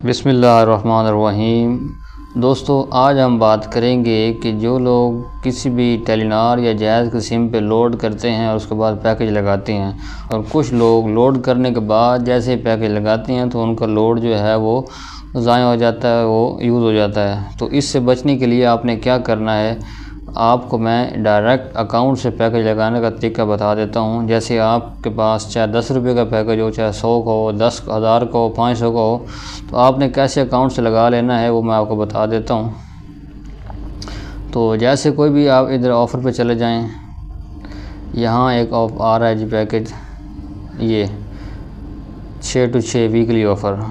बिस्मिल्लाहिर्रहमानिर्रहीम। दोस्तों, आज हम बात करेंगे कि जो लोग किसी भी टेलीनॉर या जायज़ की सिम पे लोड करते हैं और उसके बाद पैकेज लगाते हैं, और कुछ लोग लोड करने के बाद जैसे ही पैकेज लगाते हैं तो उनका लोड जो है वो ज़ाया हो जाता है, वो यूज़ हो जाता है। तो इससे बचने के लिए आपने क्या करना है, आपको मैं डायरेक्ट अकाउंट से पैकेज लगाने का तरीका बता देता हूं। जैसे आपके पास चाहे 10 रुपये का पैकेज हो, चाहे 100 का हो, 10,000 का हो, 500 का हो, तो आपने कैसे अकाउंट से लगा लेना है वो मैं आपको बता देता हूं। तो जैसे कोई भी आप इधर ऑफ़र पे चले जाएं, यहाँ एक आ रहा है जी पैकेज, ये 6 to 6 वीकली ऑफ़र।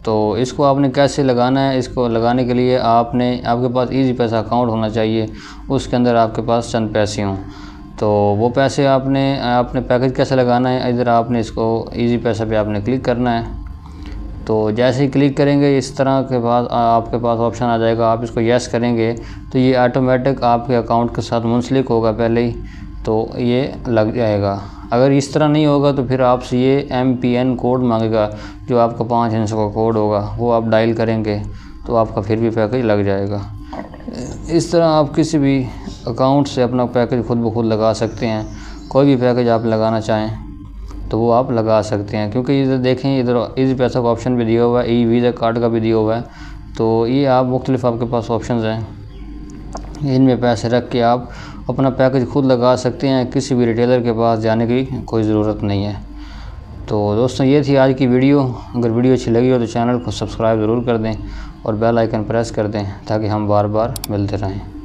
तो इसको आपने कैसे लगाना है, इसको लगाने के लिए आपके पास इजी पैसा अकाउंट होना चाहिए, उसके अंदर आपके पास चंद पैसे हों। तो वो पैसे आपने पैकेज कैसे लगाना है, इधर आपने इसको इजी पैसा पे आपने क्लिक करना है। तो जैसे ही क्लिक करेंगे इस तरह के बाद आपके पास ऑप्शन आ जाएगा, आप इसको यस करेंगे तो ये ऑटोमेटिक आपके अकाउंट के साथ मुंसलिक होगा पहले ही, तो ये लग जाएगा। अगर इस तरह नहीं होगा तो फिर आपसे ये MPN कोड मांगेगा, जो आपका 5 अंकों का कोड होगा, वो आप डायल करेंगे तो आपका फिर भी पैकेज लग जाएगा। इस तरह आप किसी भी अकाउंट से अपना पैकेज खुद ब खुद लगा सकते हैं। कोई भी पैकेज आप लगाना चाहें तो वो आप लगा सकते हैं, क्योंकि इधर देखें, इधर इजी पैसा का ऑप्शन भी दिया हुआ है, वीज़ा कार्ड का भी दिया हुआ है। तो ये आप मुख्तलिफ आपके पास ऑप्शंस हैं, इनमें पैसे रख के आप अपना पैकेज खुद लगा सकते हैं, किसी भी रिटेलर के पास जाने की कोई ज़रूरत नहीं है। तो दोस्तों, ये थी आज की वीडियो। अगर वीडियो अच्छी लगी हो तो चैनल को सब्सक्राइब ज़रूर कर दें और बेल आइकन प्रेस कर दें ताकि हम बार बार मिलते रहें।